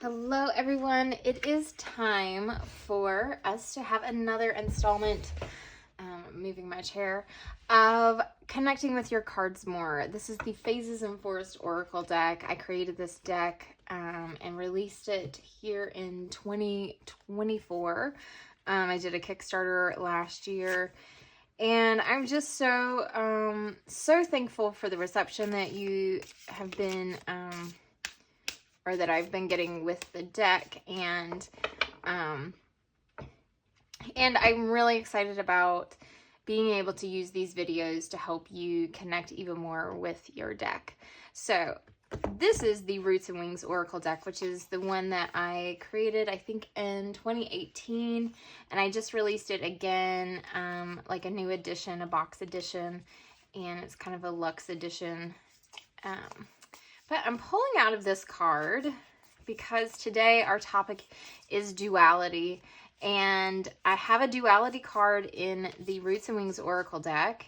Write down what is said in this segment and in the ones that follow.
Hello everyone, it is time for us to have another installment, moving my chair, of connecting with your cards more. This is the Phases and Forest Oracle deck. I created this deck and released it here in 2024. I did a Kickstarter last year. And I'm just so thankful for the reception that you have been or that I've been getting with the deck, and I'm really excited about being able to use these videos to help you connect even more with your deck. So this is the Roots and Wings Oracle deck, which is the one that I created, I think, in 2018, and I just released it again, like a new edition, a box edition, and it's kind of a luxe edition. But I'm pulling out of this card because today our topic is duality. And I have a duality card in the Roots and Wings Oracle deck.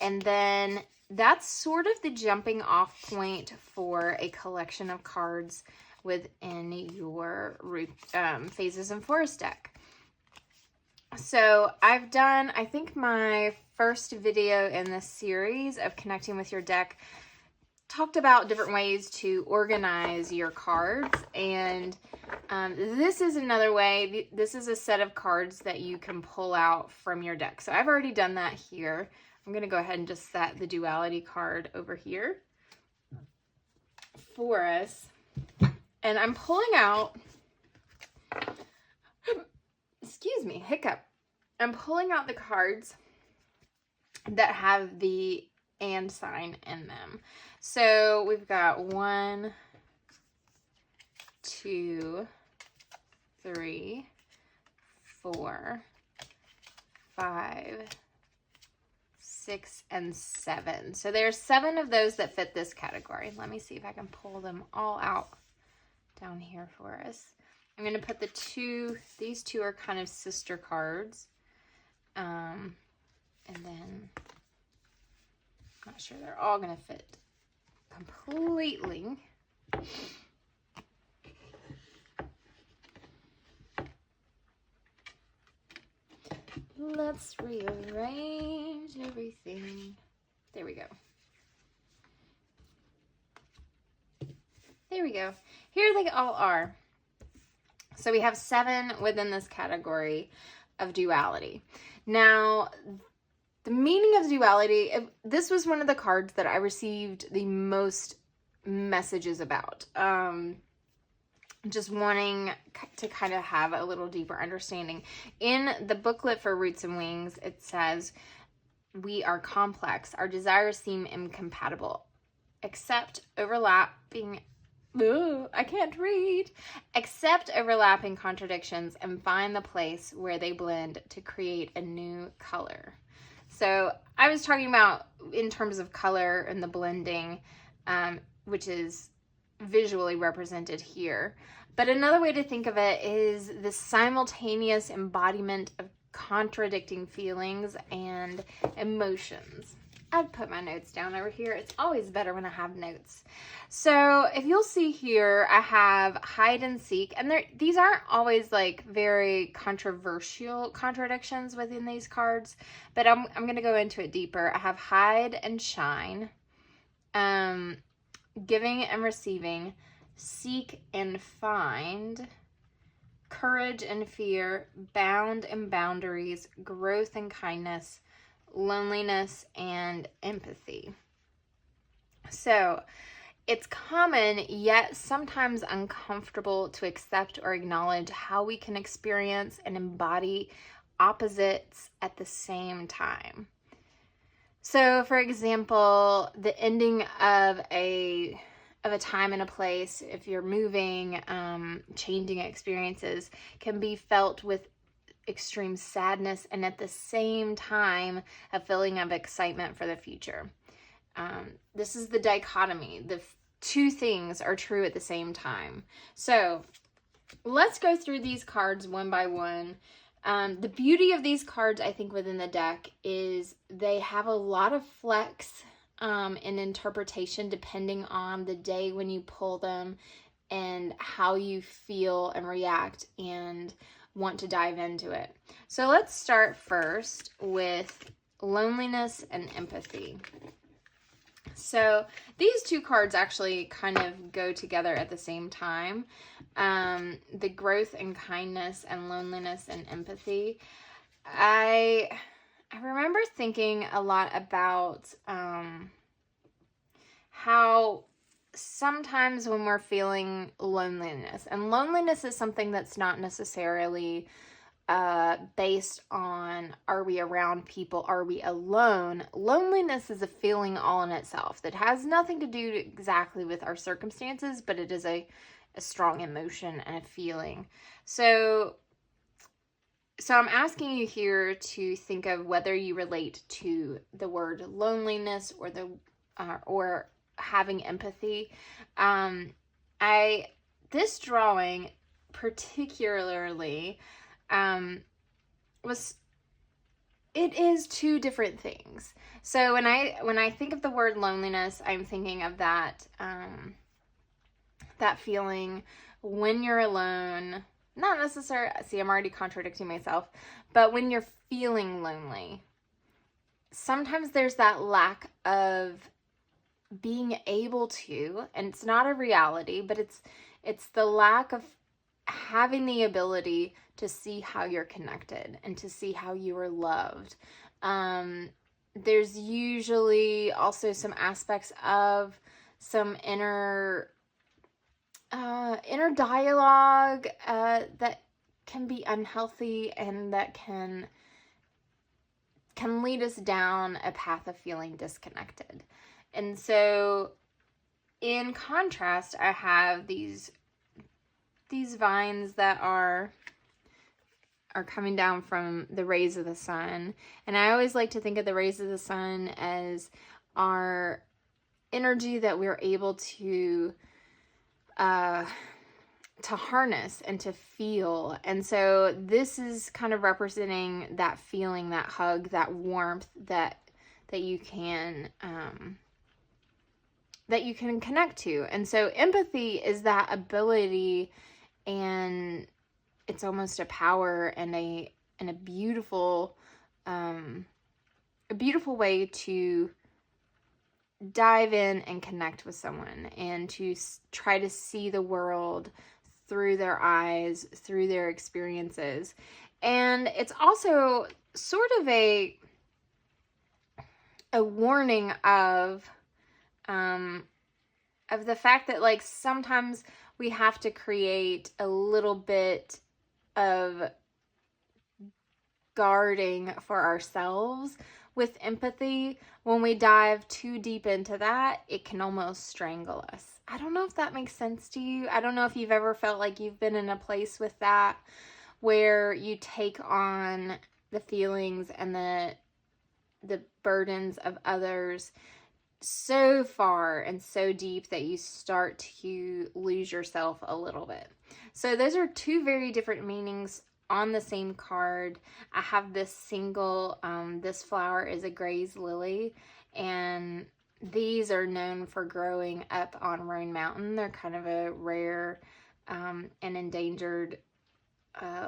And then that's sort of the jumping off point for a collection of cards within your Phases and Forest deck. So I've done, I think, my first video in this series of connecting with your deck talked about different ways to organize your cards, and this is another way. This is a set of cards that you can pull out from your deck. So I've already done that here. I'm going to go ahead and just set the duality card over here for us, and I'm pulling out, excuse me, hiccup. I'm pulling out the cards that have the and sign in them. So we've got 1, 2, 3, 4, 5, 6, and 7. So there's 7 of those that fit this category. Let me see if I can pull them all out down here for us. I'm going to put these two are kind of sister cards. And then I'm not sure they're all going to fit completely. Let's rearrange everything. There we go. There we go. Here they all are. So we have 7 within this category of duality. Now, the meaning of duality, this was one of the cards that I received the most messages about. Just wanting to kind of have a little deeper understanding. In the booklet for Roots and Wings, it says, we are complex. Our desires seem incompatible. Accept overlapping, I can't read. Accept overlapping contradictions and find the place where they blend to create a new color. So I was talking about in terms of color and the blending, which is visually represented here. But another way to think of it is the simultaneous embodiment of contradicting feelings and emotions. I'd put my notes down over here. It's always better when I have notes. So if you'll see here, I have hide and seek, and these aren't always like very controversial contradictions within these cards, but I'm going to go into it deeper. I have hide and shine, giving and receiving, seek and find, courage and fear, bound and boundaries, growth and kindness, loneliness and empathy. So it's common, yet sometimes uncomfortable, to accept or acknowledge how we can experience and embody opposites at the same time. So, for example, the ending of a time and a place, if you're moving, changing experiences, can be felt with extreme sadness and at the same time a feeling of excitement for the future. This is the dichotomy. The two things are true at the same time. So let's go through these cards one by one. The beauty of these cards, I think, within the deck is they have a lot of flex in interpretation depending on the day when you pull them and how you feel and react and want to dive into it. So let's start first with loneliness and empathy. So these two cards actually kind of go together at the same time. The growth and kindness and loneliness and empathy. I remember thinking a lot about how sometimes when we're feeling loneliness, and loneliness is something that's not necessarily based on, are we around people, are we alone? Loneliness is a feeling all in itself that has nothing to do exactly with our circumstances, but it is a strong emotion and a feeling. So I'm asking you here to think of whether you relate to the word loneliness or having empathy. This drawing particularly it is two different things. So when I think of the word loneliness, I'm thinking of that that feeling when you're alone. Not necessarily, see, I'm already contradicting myself, but when you're feeling lonely, sometimes there's that lack of being able to, and it's not a reality, but it's the lack of having the ability to see how you're connected and to see how you are loved. There's usually also some aspects of some inner dialogue that can be unhealthy and that can lead us down a path of feeling disconnected. And so in contrast, I have these vines that are coming down from the rays of the sun. And I always like to think of the rays of the sun as our energy that we're able to harness and to feel. And so this is kind of representing that feeling, that hug, that warmth that you can connect to. And so empathy is that ability, and it's almost a power and a beautiful way to dive in and connect with someone and to try to see the world through their eyes, through their experiences. And it's also sort of a warning of the fact that, like, sometimes we have to create a little bit of guarding for ourselves with empathy. When we dive too deep into that, it can almost strangle us. I don't know if that makes sense to you. I don't know if you've ever felt like you've been in a place with that, where you take on the feelings and the burdens of others so far and so deep that you start to lose yourself a little bit. So those are two very different meanings on the same card. I have this single, this flower is a Gray's lily, and these are known for growing up on Roan Mountain. They're kind of a rare and endangered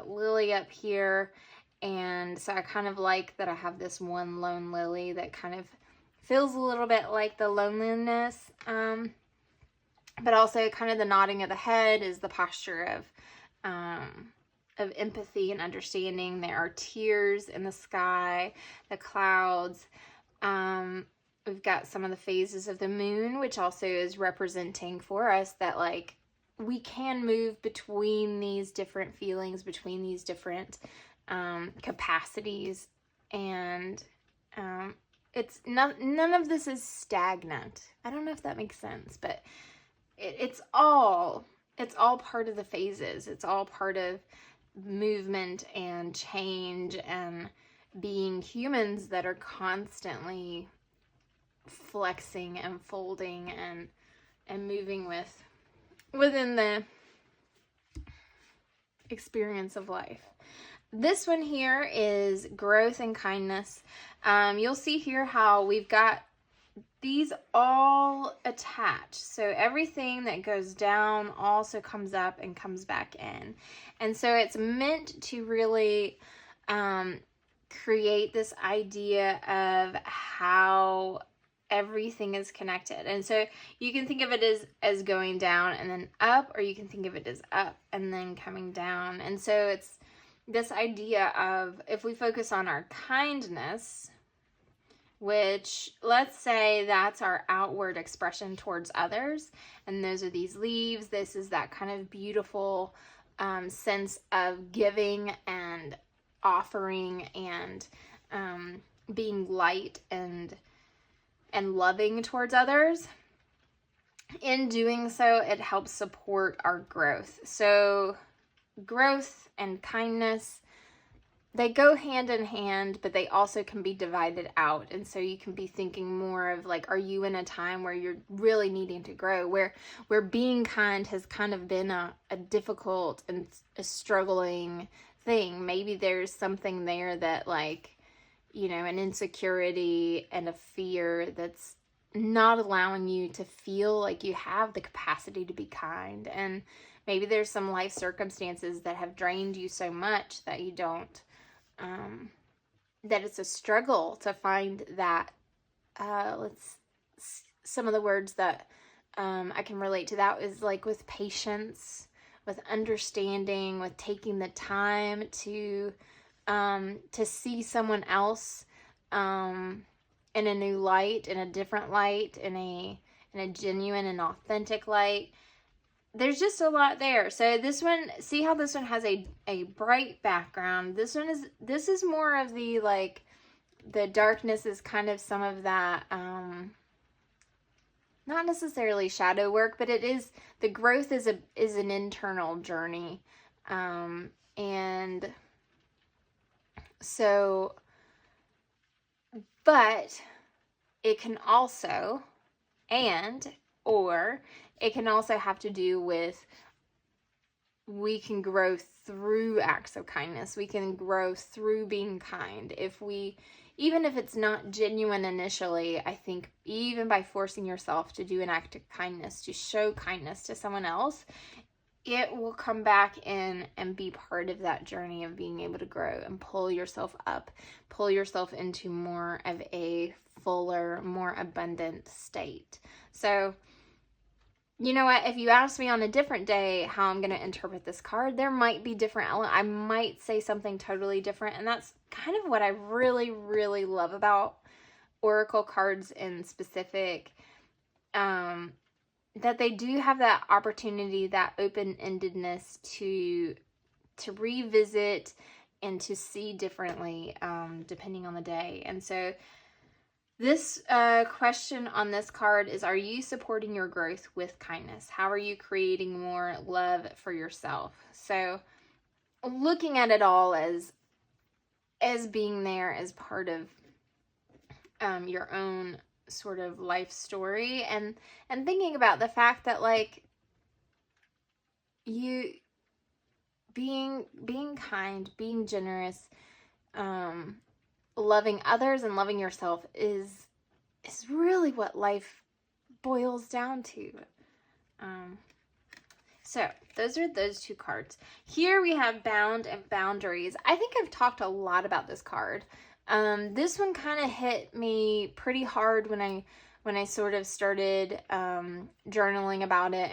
lily up here. And so I kind of like that I have this one lone lily that kind of feels a little bit like the loneliness, but also kind of the nodding of the head is the posture of empathy and understanding. There are tears in the sky, the clouds. We've got some of the phases of the moon, which also is representing for us that, like, we can move between these different feelings, between these different capacities, and it's none of this is stagnant. I don't know if that makes sense, but it's all part of the phases. It's all part of movement and change and being humans that are constantly flexing and folding and moving within the experience of life. This one here is growth and kindness. You'll see here how we've got these all attach. So everything that goes down also comes up and comes back in. And so it's meant to really create this idea of how everything is connected. And so you can think of it as going down and then up, or you can think of it as up and then coming down. And so it's this idea of, if we focus on our kindness, which, let's say that's our outward expression towards others, and those are these leaves, this is that kind of beautiful sense of giving and offering and being light and loving towards others. In doing so, it helps support our growth. So growth and kindness, they go hand in hand, but they also can be divided out. And so you can be thinking more of like, are you in a time where you're really needing to grow, where being kind has kind of been a difficult and a struggling thing? Maybe there's something there that, like, you know, an insecurity and a fear that's not allowing you to feel like you have the capacity to be kind. And maybe there's some life circumstances that have drained you so much that you don't, that it's a struggle to find that, some of the words that I can relate to that is like with patience, with understanding, with taking the time to see someone else in a new light, in a different light, in a genuine and authentic light. There's just a lot there. So this one, see how this one has a bright background. This is more of the, like, the darkness is kind of some of that, not necessarily shadow work, but it is, the growth is an internal journey. And so, but it can also, or it can also have to do with, we can grow through acts of kindness. We can grow through being kind. Even if it's not genuine initially, I think even by forcing yourself to do an act of kindness, to show kindness to someone else, it will come back in and be part of that journey of being able to grow and pull yourself up, pull yourself into more of a fuller, more abundant state. So, you know what, if you ask me on a different day how I'm going to interpret this card, there might be different elements. I might say something totally different, and that's kind of what I really, really love about Oracle cards in specific, that they do have that opportunity, that open-endedness to revisit and to see differently, depending on the day. And so this question on this card is, are you supporting your growth with kindness? How are you creating more love for yourself? So looking at it all as being there as part of your own sort of life story, and thinking about the fact that, like, you being kind, being generous, loving others and loving yourself is really what life boils down to. So those are those two cards. Here we have Bound and Boundaries. I think I've talked a lot about this card. This one kind of hit me pretty hard when I sort of started journaling about it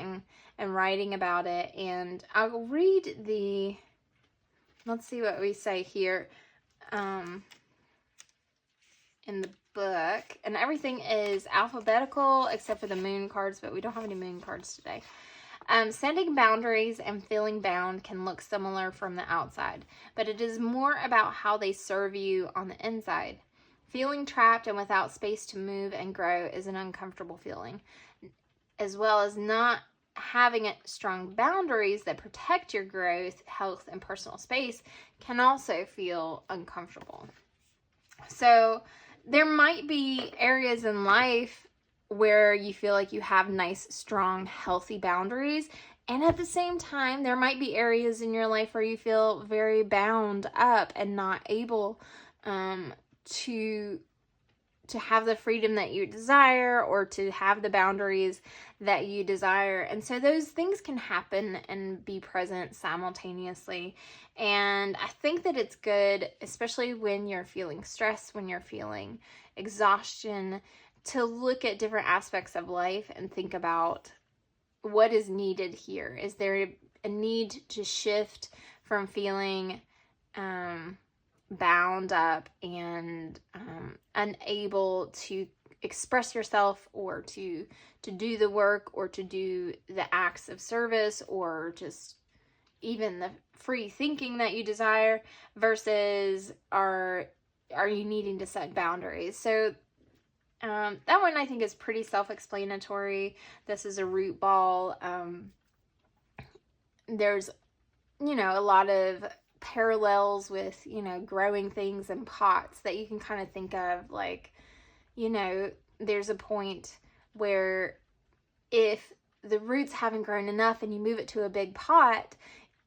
and writing about it. And I'll read let's see what we say here in the book. And everything is alphabetical except for the moon cards, but we don't have any moon cards today. Setting boundaries and feeling bound can look similar from the outside, but it is more about how they serve you on the inside. Feeling trapped and without space to move and grow is an uncomfortable feeling, as well as not having strong boundaries that protect your growth, health, and personal space can also feel uncomfortable. So there might be areas in life where you feel like you have nice, strong, healthy boundaries. And at the same time, there might be areas in your life where you feel very bound up and not able to have the freedom that you desire, or to have the boundaries that you desire. And so those things can happen and be present simultaneously. And I think that it's good, especially when you're feeling stress, when you're feeling exhaustion, to look at different aspects of life and think about what is needed here. Is there a need to shift from feeling bound up and unable to express yourself, or to do the work, or to do the acts of service, or just even the free thinking that you desire, versus are you needing to set boundaries? So that one I think is pretty self-explanatory. This is a root ball. There's, you know, a lot of parallels with, you know, growing things in pots that you can kind of think of. Like, you know, there's a point where if the roots haven't grown enough and you move it to a big pot,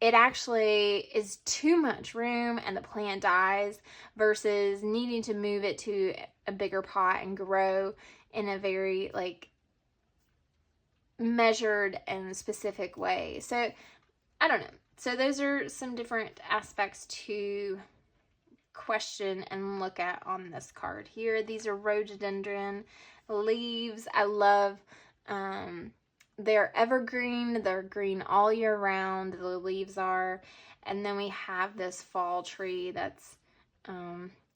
it actually is too much room and the plant dies, versus needing to move it to a bigger pot and grow in a very like measured and specific way. So I don't know. So those are some different aspects to question and look at on this card here. These are rhododendron leaves. I love, they're evergreen. They're green all year round. The leaves are. And then we have this fall tree that's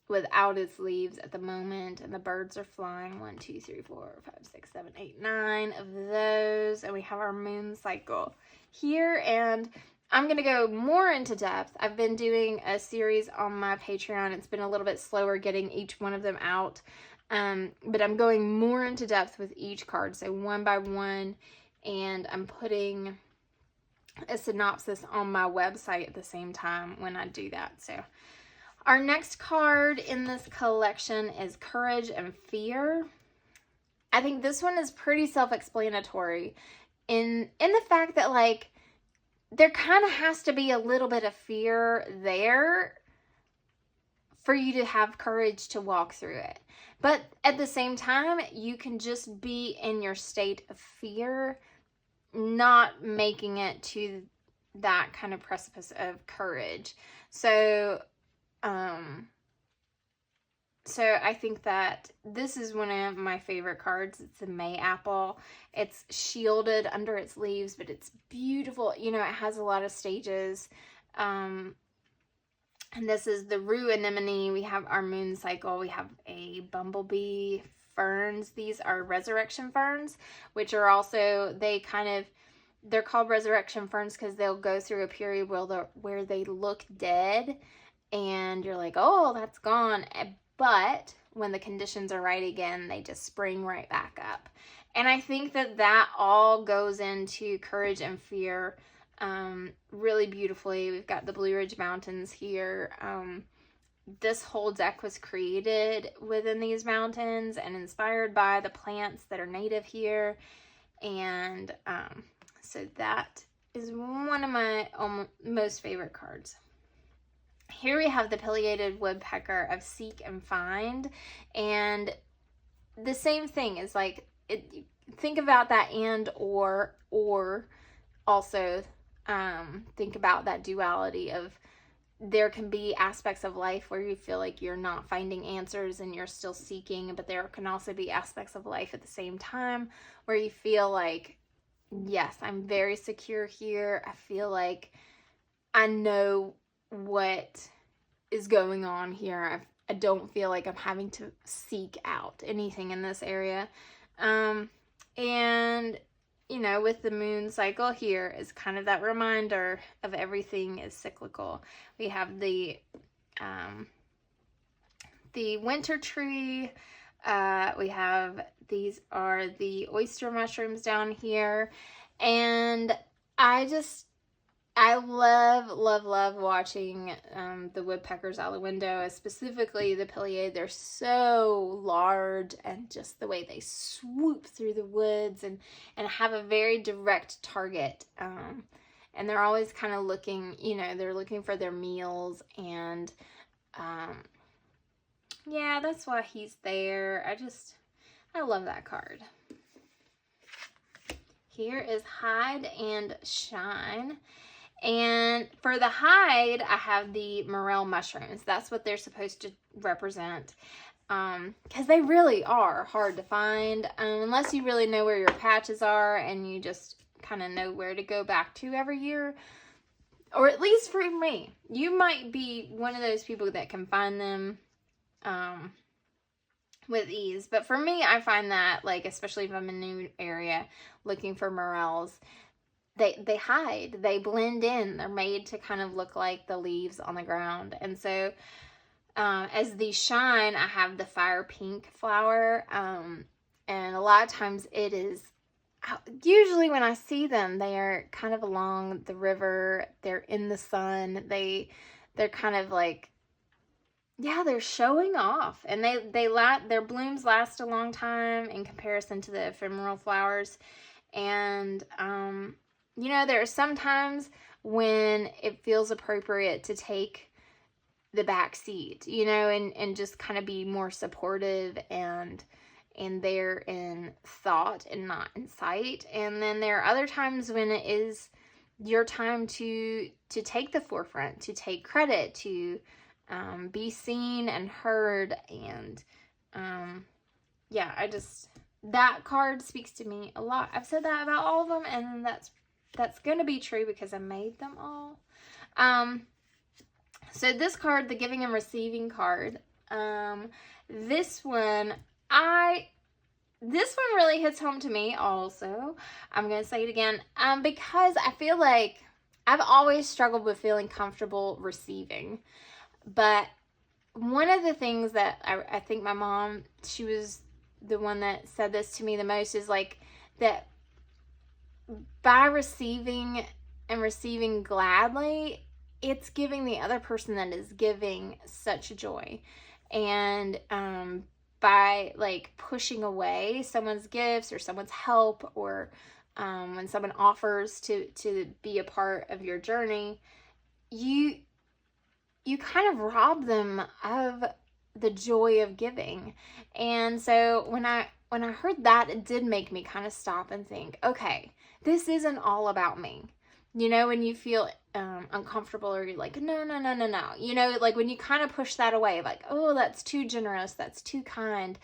without its leaves at the moment, and the birds are flying. 1, 2, 3, 4, 5, 6, 7, 8, 9 of those. And we have our moon cycle here, and I'm going to go more into depth. I've been doing a series on my Patreon. It's been a little bit slower getting each one of them out, but I'm going more into depth with each card, so one by one, and I'm putting a synopsis on my website at the same time when I do that. So our next card in this collection is Courage and Fear. I think this one is pretty self-explanatory in the fact that, like, there kind of has to be a little bit of fear there for you to have courage to walk through it. But at the same time, you can just be in your state of fear, not making it to that kind of precipice of courage. So I think that this is one of my favorite cards. It's the May apple. It's shielded under its leaves, but it's beautiful. You know, it has a lot of stages. And this is the rue anemone. We have our moon cycle. We have a bumblebee ferns. These are resurrection ferns, which are also, they're called resurrection ferns because they'll go through a period where they look dead, and you're like, oh, that's gone. But when the conditions are right again, they just spring right back up. And I think that all goes into courage and fear really beautifully. We've got the Blue Ridge Mountains here. This whole deck was created within these mountains and inspired by the plants that are native here. And so that is one of my most favorite cards. Here we have the pileated woodpecker of Seek and Find, and the same thing is like, think about that and or also think about that duality of, there can be aspects of life where you feel like you're not finding answers and you're still seeking, but there can also be aspects of life at the same time where you feel like, yes, I'm very secure here. I feel like I know what is going on here. I don't feel like I'm having to seek out anything in this area. And, you know, with the moon cycle here is kind of that reminder of everything is cyclical. We have the winter tree. We have, these are the oyster mushrooms down here. And I love watching the woodpeckers out the window, specifically the pileated. They're so large, and just the way they swoop through the woods and have a very direct target. And they're always kind of looking, you know, they're looking for their meals, and yeah, that's why he's there. I love that card. Here is Hide and Shine. And for the hide, I have the morel mushrooms. That's what they're supposed to represent. Because they really are hard to find. Unless you really know where your patches are and you just kind of know where to go back to every year. Or at least for me. You might be one of those people that can find them with ease. But for me, I find that, like, especially if I'm in a new area looking for morels, they hide, they blend in. They're made to kind of look like the leaves on the ground. And so as the shine, I have the fire pink flower. And a lot of times it is, usually when I see them, they are kind of along the river. They're in the sun. They're kind of like, yeah, they're showing off. And their blooms last a long time in comparison to the ephemeral flowers. And you know, there are some times when it feels appropriate to take the back seat, you know, and just kind of be more supportive and there in thought and not in sight. And then there are other times when it is your time to take the forefront, to take credit, to be seen and heard. And yeah, that card speaks to me a lot. I've said that about all of them, and that's going to be true because I made them all. So this card, the giving and receiving card, this one really hits home to me also. I'm going to say it again, because I feel like I've always struggled with feeling comfortable receiving. But one of the things that I think my mom, she was the one that said this to me the most, is like that by receiving and receiving gladly, it's giving the other person that is giving such joy. And by like pushing away someone's gifts or someone's help, or when someone offers to be a part of your journey, you kind of rob them of the joy of giving. And so when I heard that, it did make me kind of stop and think, okay, this isn't all about me. You know, when you feel uncomfortable, or you're like, no. You know, like when you kind of push that away, like, oh, that's too generous, that's too kind.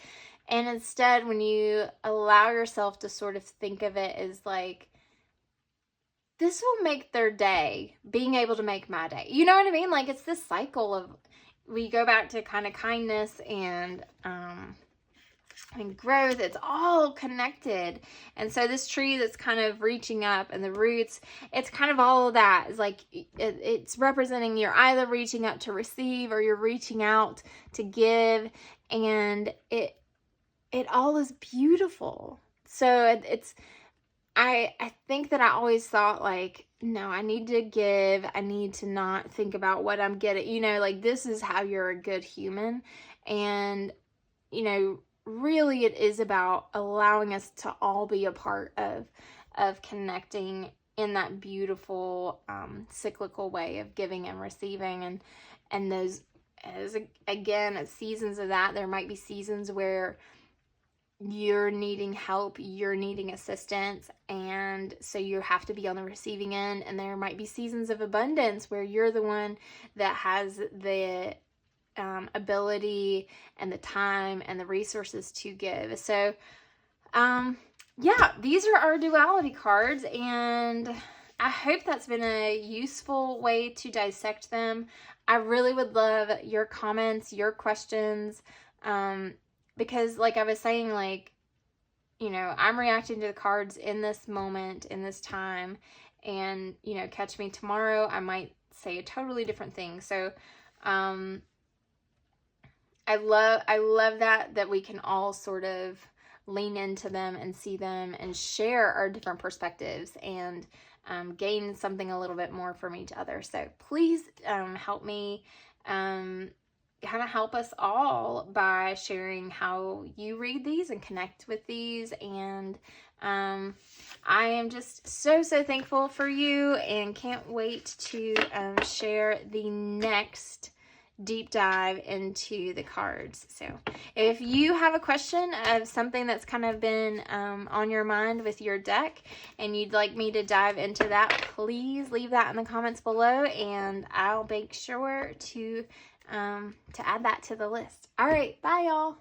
And instead, when you allow yourself to sort of think of it as like, this will make their day, being able to make my day. You know what I mean? Like, it's this cycle of, we go back to kind of kindness and growth. It's all connected. And so this tree that's kind of reaching up, and the roots, it's kind of all of that. It's like it's representing you're either reaching up to receive, or you're reaching out to give, and it all is beautiful. So I think that I always thought, like, no, I need to give. I need to not think about what I'm getting. You know, like, this is how you're a good human. And, you know, really it is about allowing us to all be a part of connecting in that beautiful cyclical way of giving and receiving. And those, as seasons of that, there might be seasons where you're needing help, you're needing assistance, and so you have to be on the receiving end. And there might be seasons of abundance where you're the one that has the ability and the time and the resources to give. So yeah, these are our duality cards, and I hope that's been a useful way to dissect them. I really would love your comments, your questions, because like I was saying, like, you know, I'm reacting to the cards in this moment, in this time, and, you know, catch me tomorrow, I might say a totally different thing. So I love that we can all sort of lean into them and see them and share our different perspectives and gain something a little bit more from each other. So please help me kind of help us all by sharing how you read these and connect with these. And I am just so thankful for you, and can't wait to share the next deep dive into the cards. So if you have a question of something that's kind of been on your mind with your deck and you'd like me to dive into that, please leave that in the comments below and I'll make sure to add that to the list. All right, bye y'all.